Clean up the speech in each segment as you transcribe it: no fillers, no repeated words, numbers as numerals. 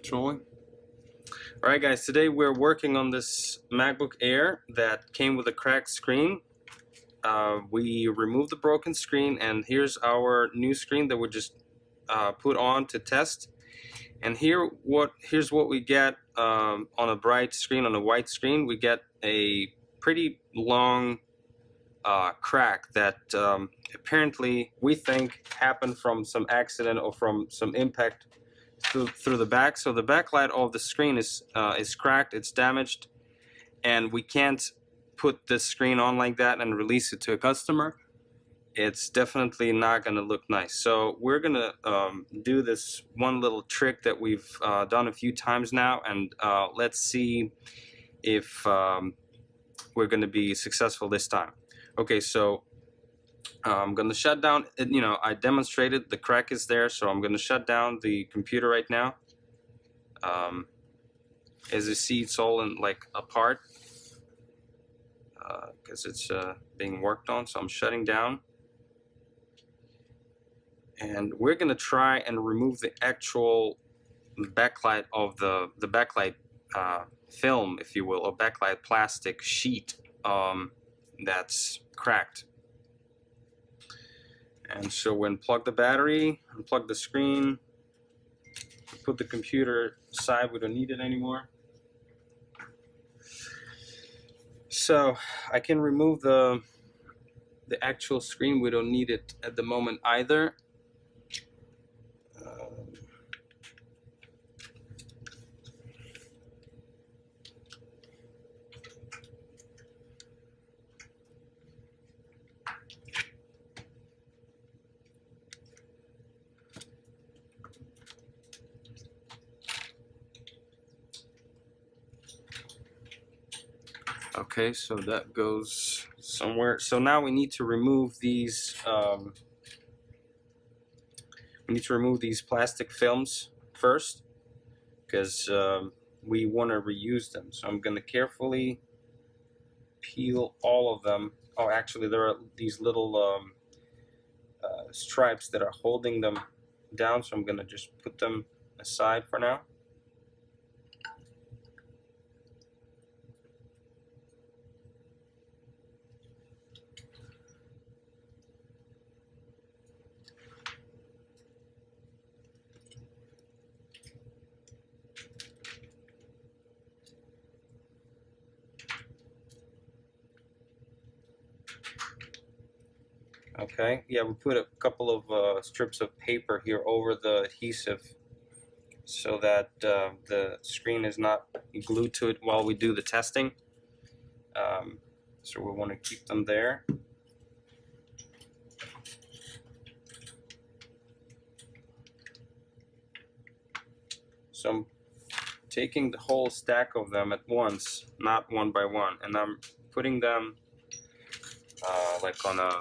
Controlling. Alright guys, today we're working on this MacBook Air that came with a cracked screen. We removed the broken screen, and here's our new screen that we just put on to test. And here's what we get on a bright screen, on a white screen. We get a pretty long crack that apparently we think happened from some accident or from some impact through the back. So the backlight of the screen is cracked, it's damaged, and we can't put this screen on like that and release it to a customer. It's definitely not going to look nice. So we're going to do this one little trick that we've done a few times now, and let's see if we're going to be successful this time. Okay, so I'm going to shut down, I demonstrated the crack is there, so I'm going to shut down the computer right now. As you see, it's all apart because it's being worked on, so I'm shutting down. And we're going to try and remove the actual backlight of the backlight film, if you will, or backlight plastic sheet that's cracked. And so we unplug the battery, unplug the screen, put the computer aside, we don't need it anymore. So I can remove the actual screen, we don't need it at the moment either. Okay, so that goes somewhere. So now we need to remove these. We need to remove these plastic films first, because we want to reuse them. So I'm going to carefully peel all of them. Oh, actually, there are these little stripes that are holding them down. So I'm going to just put them aside for now. Okay, yeah, we put a couple of strips of paper here over the adhesive so that the screen is not glued to it while we do the testing. So we want to keep them there. So I'm taking the whole stack of them at once, not one by one, and I'm putting them like on a,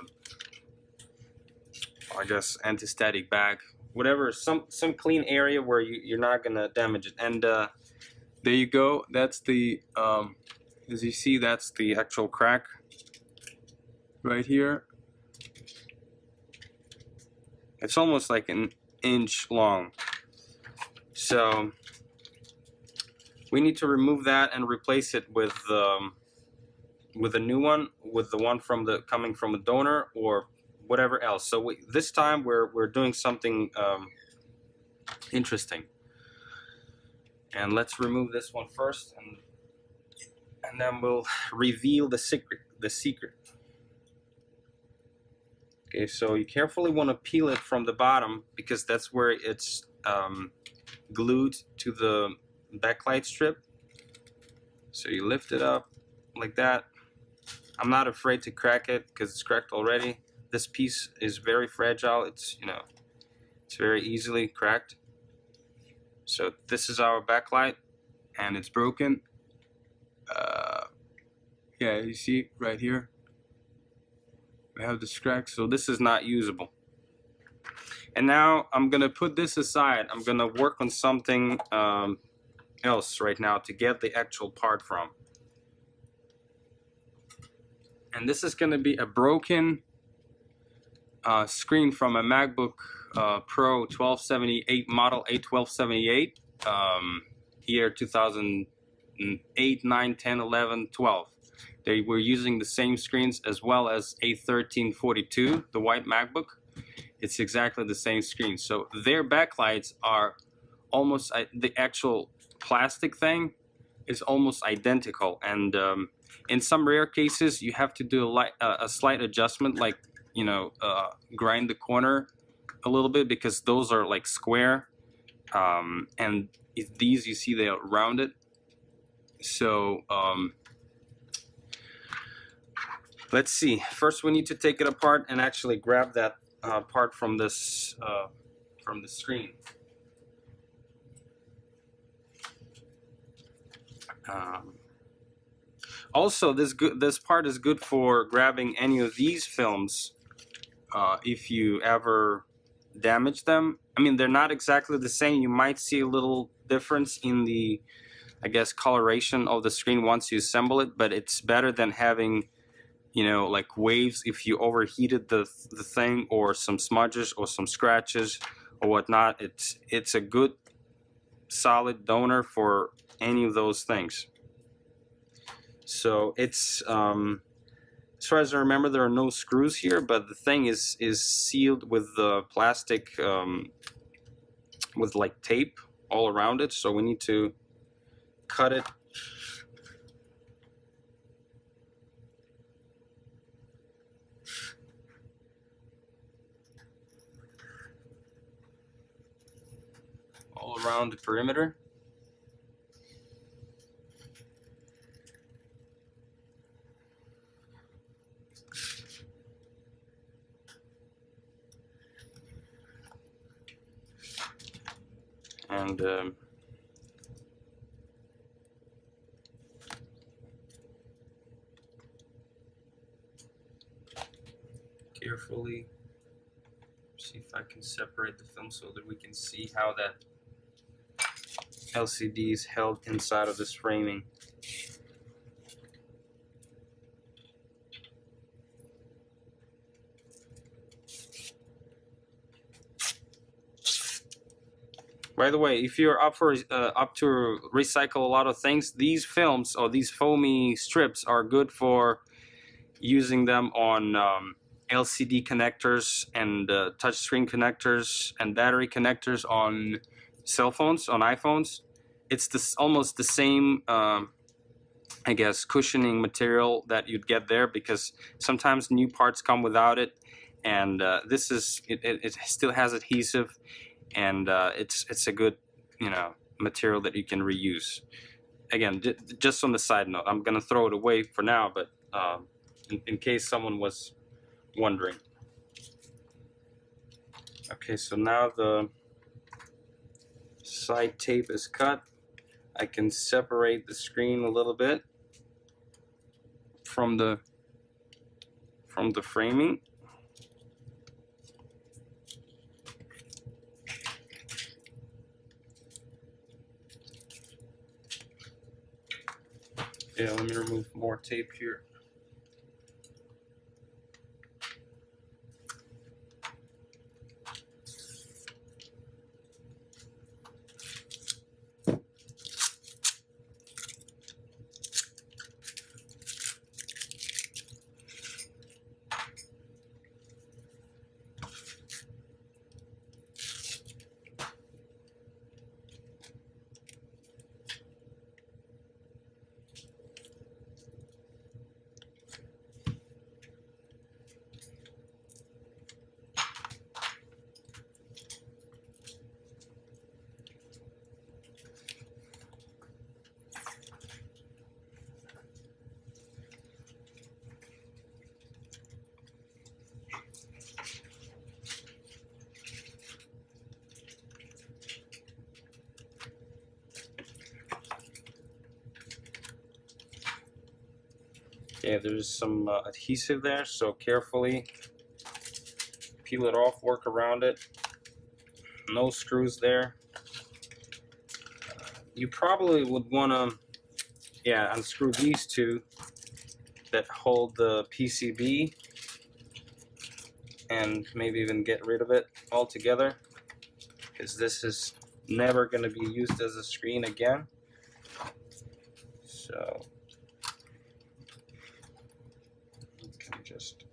I guess, anti-static bag, whatever, some clean area where you're not gonna damage it. And there you go. That's the as you see, that's the actual crack right here. It's almost like an inch long. So we need to remove that and replace it with a new one, with the one coming from a donor or whatever else. So this time we're doing something interesting. And let's remove this one first, and then we'll reveal the secret. Okay, so you carefully want to peel it from the bottom, because that's where it's glued to the backlight strip. So you lift it up like that. I'm not afraid to crack it because it's cracked already. This piece is very fragile. It's it's very easily cracked. So this is our backlight, and it's broken. Yeah, you see right here we have this crack, so this is not usable. And now I'm gonna put this aside. I'm gonna work on something else right now to get the actual part from. And this is gonna be a broken screen from a MacBook Pro 1278 model, A1278. year 2008, 9, 10, 11, 12. They were using the same screens as well as A1342, the white MacBook. It's exactly the same screen. So their backlights are almost, the actual plastic thing is almost identical. And in some rare cases, you have to do a slight adjustment, like, you know, grind the corner a little bit, because those are like square. And these, you see, they are rounded. So let's see. First, we need to take it apart and actually grab that part from this from the screen. Also, this part is good for grabbing any of these films if you ever damage them. I mean, they're not exactly the same. You might see a little difference in the, I guess, coloration of the screen once you assemble it, but it's better than having, you know, like waves if you overheated the thing, or some smudges or some scratches or whatnot. It's a good solid donor for any of those things. So it's as far as I remember, there are no screws here, but the thing is sealed with the plastic with like tape all around it. So we need to cut it. All around the perimeter. And carefully see if I can separate the film so that we can see how that LCD is held inside of this framing. By the way, if you're up to recycle a lot of things, these films or these foamy strips are good for using them on LCD connectors and touchscreen connectors and battery connectors on cell phones, on iPhones. It's almost the same, I guess, cushioning material that you'd get there, because sometimes new parts come without it, and this is it still has adhesive. And it's a good, you know, material that you can reuse. Again, just on the side note, I'm gonna throw it away for now, but in case someone was wondering. Okay, so now the side tape is cut. I can separate the screen a little bit from the framing. Yeah, let me remove more tape here. Okay, there's some adhesive there, so carefully peel it off, work around it. No screws there. You probably would want to, yeah, unscrew these two that hold the PCB, and maybe even get rid of it altogether, because this is never going to be used as a screen again. So you can just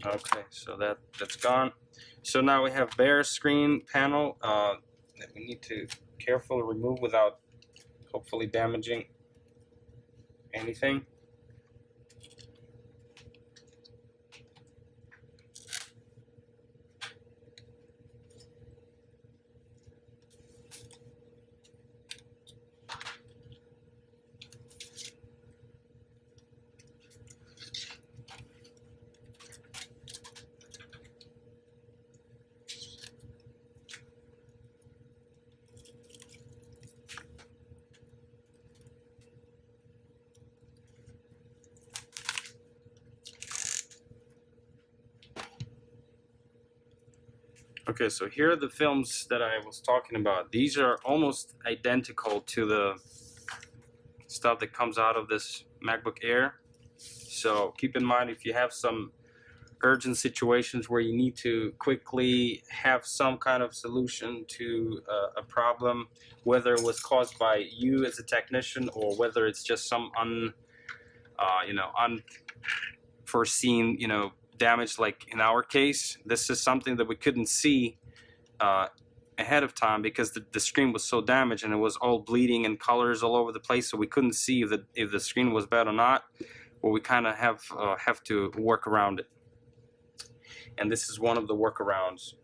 okay, so that's gone. So now we have bare screen panel that we need to carefully remove without hopefully damaging anything. Okay, so here are the films that I was talking about. These are almost identical to the stuff that comes out of this MacBook Air. So keep in mind, if you have some urgent situations where you need to quickly have some kind of solution to a problem, whether it was caused by you as a technician or whether it's just some unforeseen, damage, like in our case, this is something that we couldn't see ahead of time because the screen was so damaged and it was all bleeding and colors all over the place, so we couldn't see if the screen was bad or not. Well, we kind of have to work around it, and this is one of the workarounds.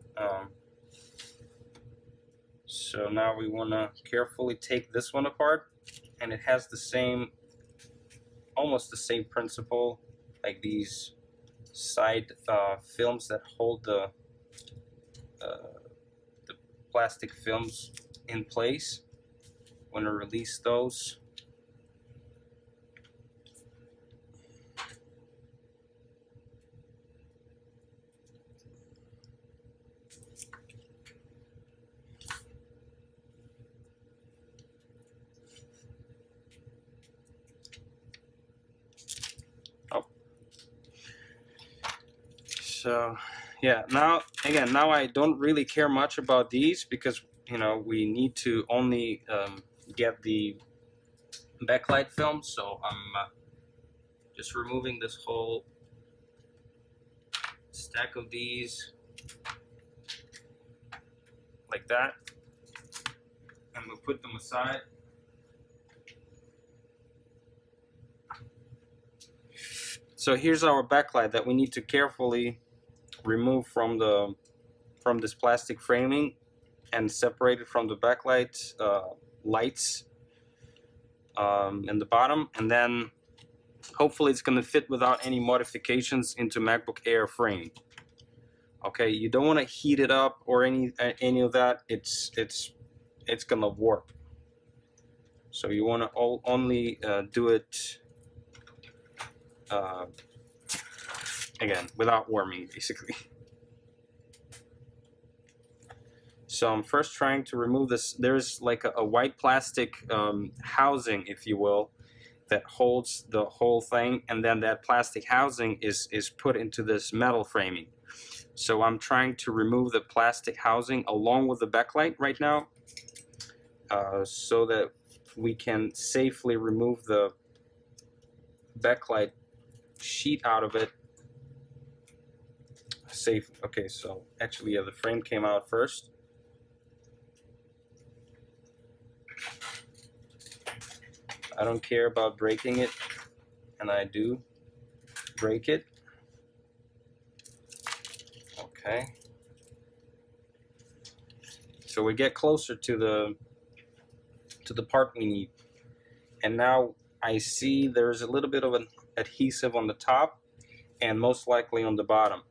So now we want to carefully take this one apart, and it has the same, almost the same principle, like these side films that hold the plastic films in place. Want to release those. Oh. So yeah, now I don't really care much about these because we need to only get the backlight film. So I'm just removing this whole stack of these like that, and we'll put them aside. So here's our backlight that we need to carefully remove from this plastic framing and separate it from the backlight lights in the bottom, and then hopefully it's going to fit without any modifications into MacBook Air frame. Okay, you don't want to heat it up or any of that. It's going to warp. So you want to only do it again without warming, basically. So I'm first trying to remove this. There's like a white plastic housing, if you will, that holds the whole thing, and then that plastic housing is put into this metal framing. So I'm trying to remove the plastic housing along with the backlight right now, so that we can safely remove the backlight sheet out of it. Safe. Okay, so actually, yeah, the frame came out first. I don't care about breaking it, and I do break it. Okay. So we get closer to the part we need, and now I see there's a little bit of an adhesive on the top and most likely on the bottom.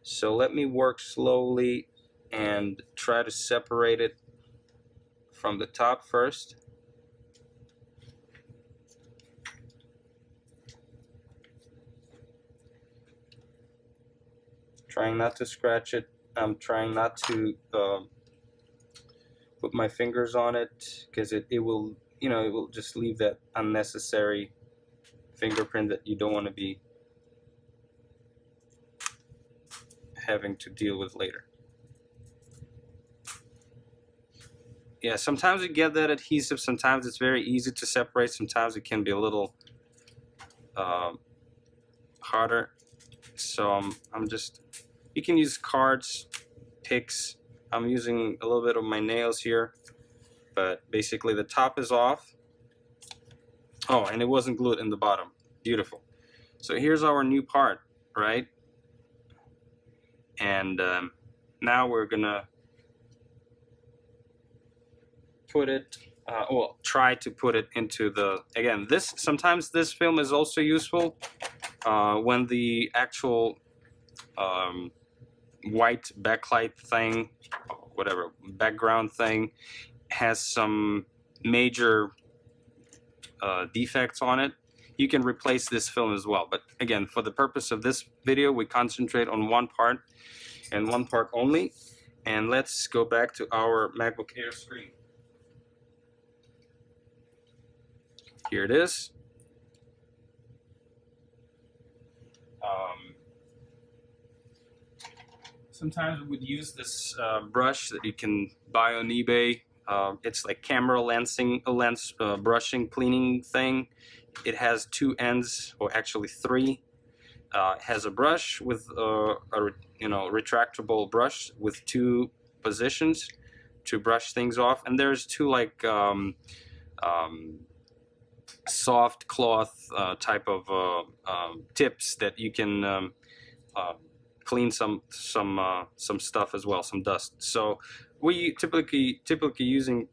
So let me work slowly and try to separate it from the top first. Trying not to scratch it. I'm trying not to put my fingers on it, because it will it will just leave that unnecessary fingerprint that you don't want to be having to deal with later. Yeah, sometimes you get that adhesive, sometimes it's very easy to separate, sometimes it can be a little harder. So I'm just, you can use cards, picks. I'm using a little bit of my nails here, but basically the top is off. Oh, and it wasn't glued in the bottom. Beautiful. So here's our new part, right? And now we're gonna put it, well, try to put it into the, again, this, sometimes this film is also useful when the actual white backlight thing, whatever, background thing has some major defects on it. You can replace this film as well, but again, for the purpose of this video, we concentrate on one part and one part only. And let's go back to our MacBook Air screen. Here it is. Sometimes we would use this brush that you can buy on eBay. It's like camera lens brushing cleaning thing. It has two ends, or actually three. It has a brush with a retractable brush with two positions to brush things off, and there's two like soft cloth type of tips that you can clean some stuff as well, some dust. So we typically using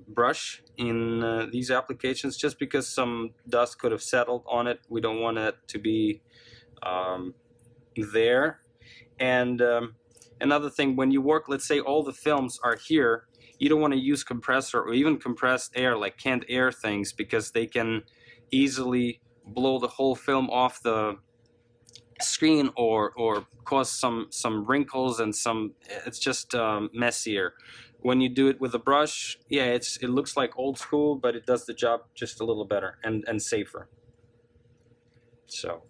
brush in these applications, just because some dust could have settled on it. We don't want it to be there. And another thing, when you work, let's say all the films are here, you don't want to use compressor or even compressed air, like canned air things, because they can easily blow the whole film off the screen or cause some wrinkles and it's just messier. When you do it with a brush, yeah, it looks like old school, but it does the job just a little better and safer. So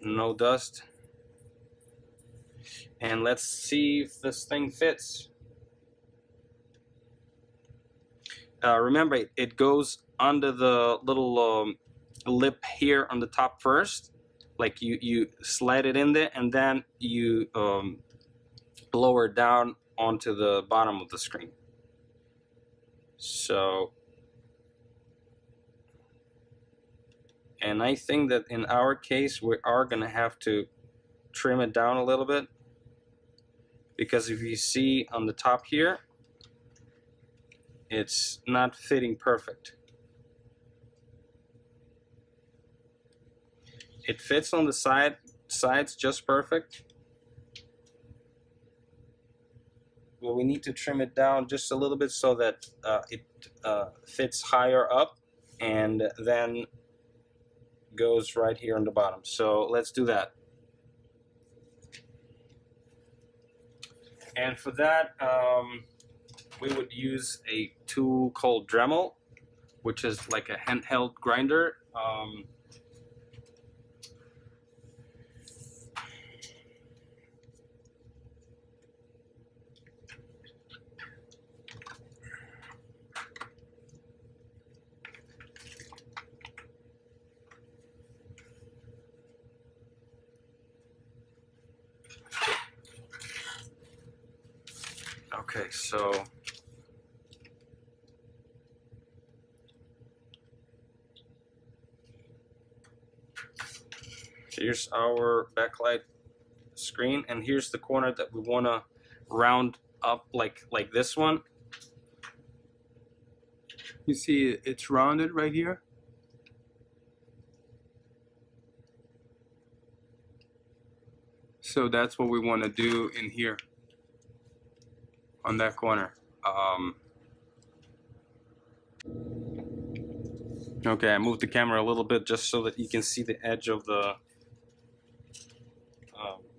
no dust, and let's see if this thing fits. Remember, it goes under the little lip here on the top first. Like you slide it in there, and then you lower it down onto the bottom of the screen. So, and I think that in our case we are gonna have to trim it down a little bit, because if you see on the top here, it's not fitting perfect. It fits on the sides just perfect. Well, we need to trim it down just a little bit so that it fits higher up and then goes right here on the bottom. So let's do that. And for that, we would use a tool called Dremel, which is like a handheld grinder. Okay, so here's our backlight screen, and here's the corner that we want to round up like this one. You see it's rounded right here. So that's what we want to do in here on that corner. Okay, I moved the camera a little bit just so that you can see the edge of the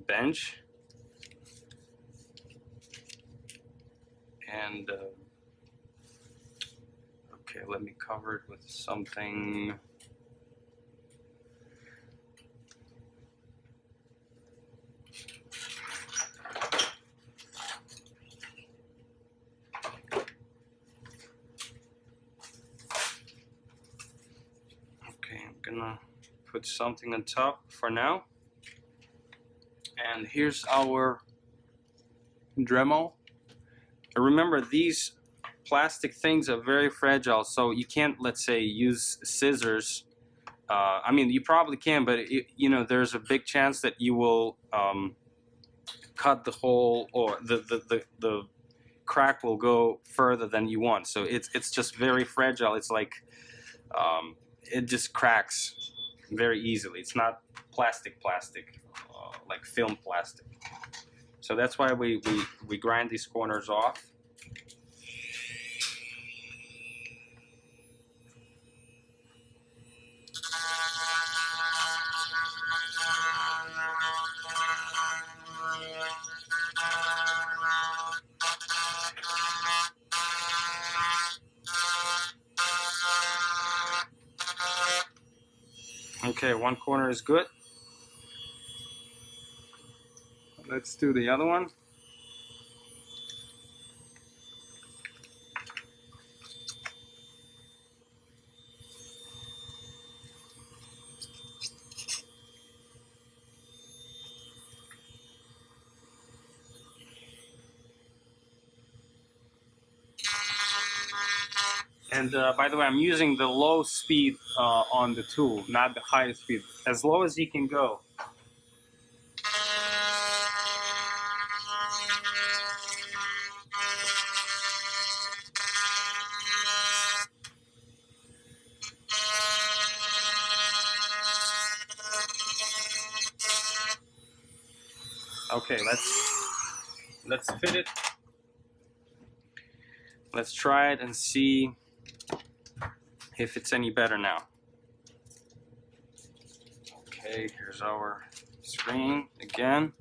bench. And okay, let me cover it with something. put something on top for now. And here's our Dremel. Remember, these plastic things are very fragile, so you can't, let's say, use scissors. I mean, you probably can, but you know, there's a big chance that you will cut the hole, or the crack will go further than you want. So it's just very fragile. It's like it just cracks very easily. It's not plastic, like film plastic. So that's why we grind these corners off. Okay, one corner is good. Let's do the other one. And by the way, I'm using the low speed on the tool, not the high speed. As low as you can go. Okay, let's fit it. Let's try it and see if it's any better now. Okay, here's our screen again.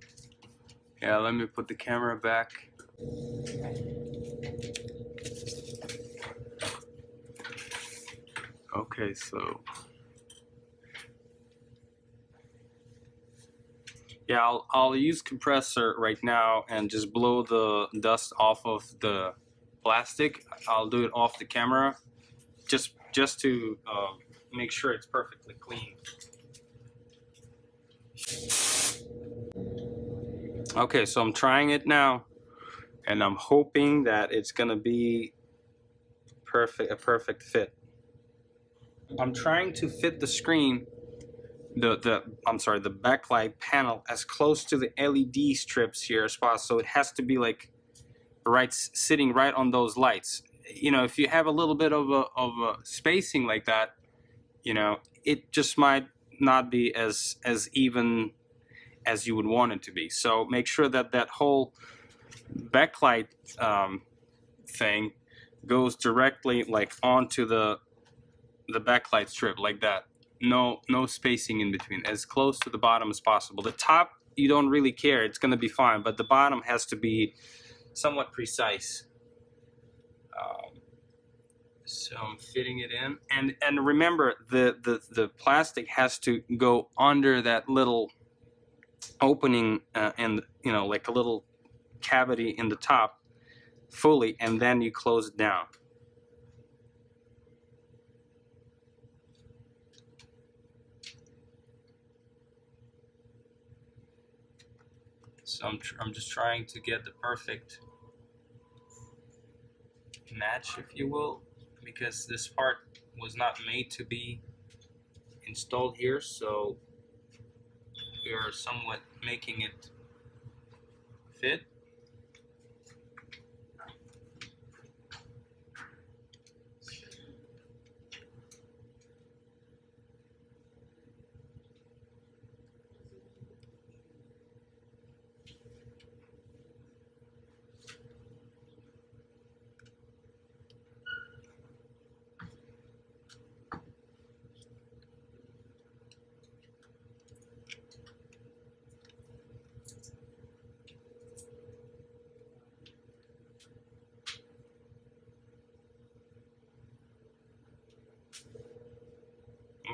Yeah, let me put the camera back. Okay, so yeah, I'll use compressor right now and just blow the dust off of the plastic. I'll do it off the camera, just to make sure it's perfectly clean. Okay, so I'm trying it now, and I'm hoping that it's gonna be a perfect fit. I'm trying to fit the screen, the backlight panel, as close to the LED strips here as possible. So it has to be like sitting right on those lights. You know, if you have a little bit of a spacing like that, you know, it just might not be as even as you would want it to be. So make sure that that whole backlight thing goes directly like onto the backlight strip, like that. No spacing in between, as close to the bottom as possible. The top, you don't really care, it's going to be fine, but the bottom has to be somewhat precise. So I'm fitting it in, and remember, the plastic has to go under that little opening, and you know, like a little cavity in the top fully, and then you close it down. So I'm just trying to get the perfect match, if you will, because this part was not made to be installed here, so we are somewhat making it fit.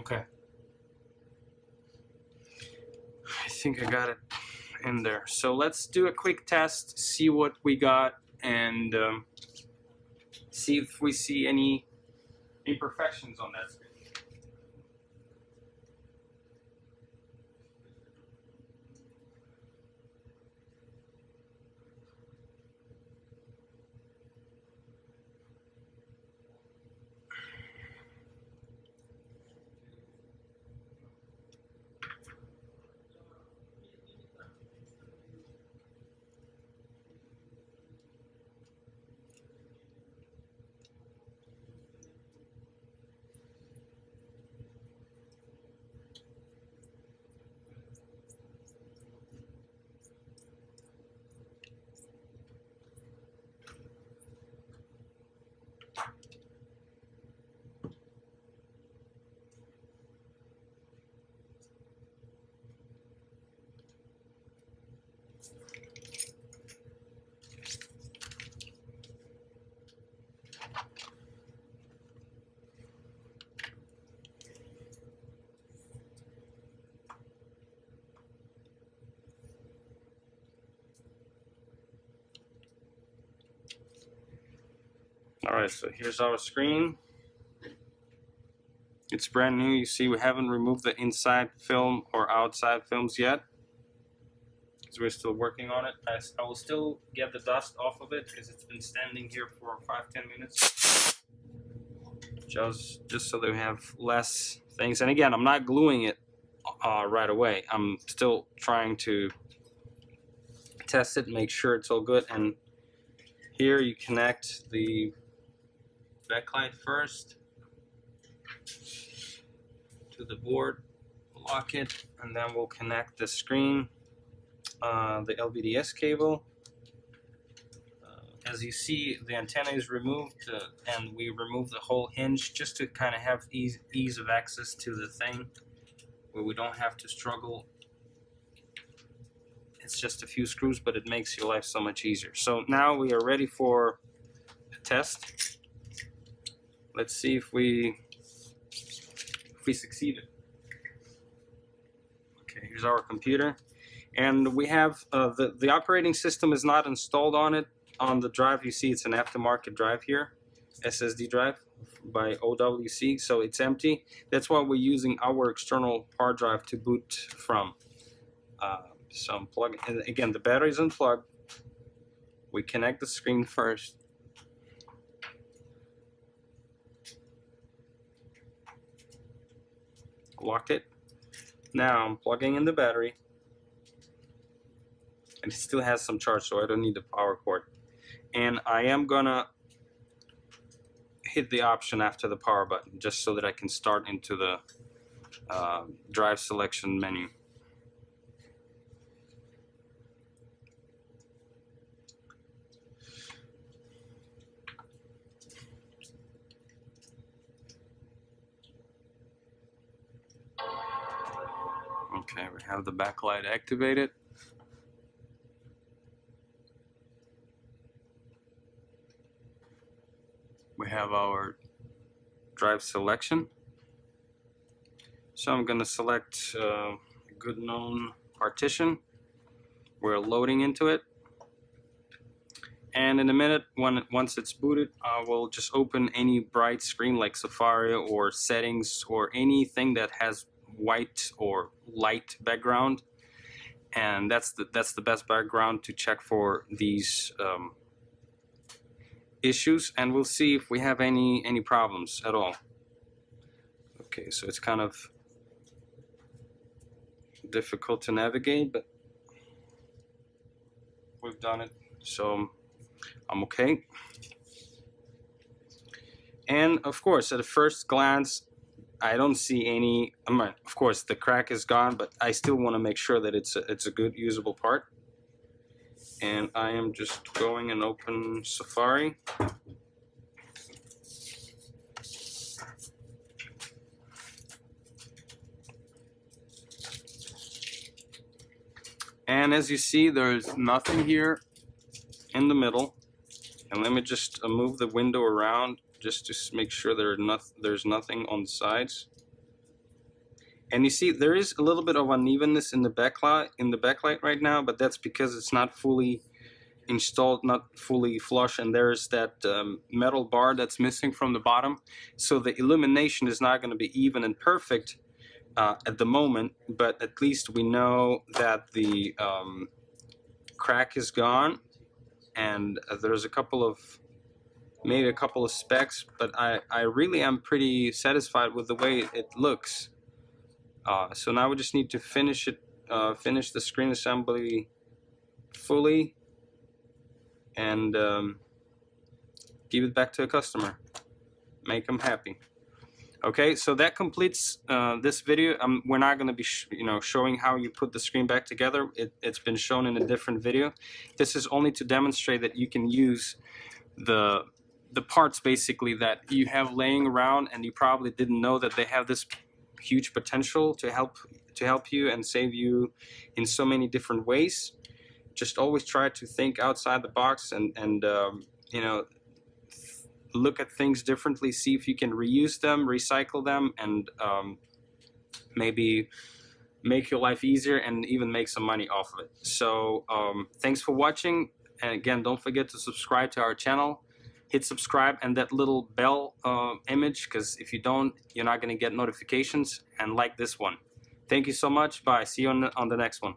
Okay. I think I got it in there. So let's do a quick test, see what we got, and see if we see any imperfections on that screen. Alright, so here's our screen. It's brand new. You see we haven't removed the inside film or outside films yet, because we're still working on it. I will still get the dust off of it because it's been standing here for 5-10 minutes. Just so that we have less things. And again, I'm not gluing it right away. I'm still trying to test it, make sure it's all good. And here you connect the backlight first to the board, lock it, and then we'll connect the screen, the LVDS cable. As you see, the antenna is removed, and we removed the whole hinge just to kind of have ease of access to the thing, where we don't have to struggle. It's just a few screws, but it makes your life so much easier. So now we are ready for a test. Let's see if we succeeded. Okay, here's our computer, and we have the operating system is not installed on it. On the drive, you see it's an aftermarket drive here, SSD drive by OWC, so it's empty. That's why we're using our external hard drive to boot from. So I'm plugging, and again, the battery's unplugged. We connect the screen first. Locked it. Now I'm plugging in the battery, and it still has some charge, so I don't need the power cord. And I am gonna hit the option after the power button, just so that I can start into the drive selection menu. Okay, we have the backlight activated. We have our drive selection. So I'm going to select a good known partition. We're loading into it. And in a minute, once it's booted, I will just open any bright screen like Safari or settings or anything that has white or light background. And that's the best background to check for these issues, and we'll see if we have any problems at all. Okay, so it's kind of difficult to navigate, but we've done it, so I'm okay. And of course, at a first glance, I don't see any. Of course, the crack is gone, but I still want to make sure that it's a good usable part. And I am just going and open Safari. And as you see, there's nothing here in the middle. And let me just move the window around just to make sure there's nothing on the sides. And you see there is a little bit of unevenness in the backlight right now, but that's because it's not fully installed, not fully flush, and there's that metal bar that's missing from the bottom. So the illumination is not going to be even and perfect at the moment, but at least we know that the crack is gone, and there's maybe a couple of specks, but I really am pretty satisfied with the way it looks. So now we just need to finish the screen assembly fully, and give it back to a customer, make them happy. Okay, so that completes this video. We're not going to be showing how you put the screen back together. It's been shown in a different video. This is only to demonstrate that you can use the parts basically that you have laying around, and you probably didn't know that they have this huge potential to help you and save you in so many different ways. Just always try to think outside the box and look at things differently, see if you can reuse them, recycle them, and maybe make your life easier and even make some money off of it. So thanks for watching, and again, don't forget to subscribe to our channel. hit subscribe and that little bell image, because if you don't, you're not going to get notifications, and like this one. Thank you so much. Bye. See you on the next one.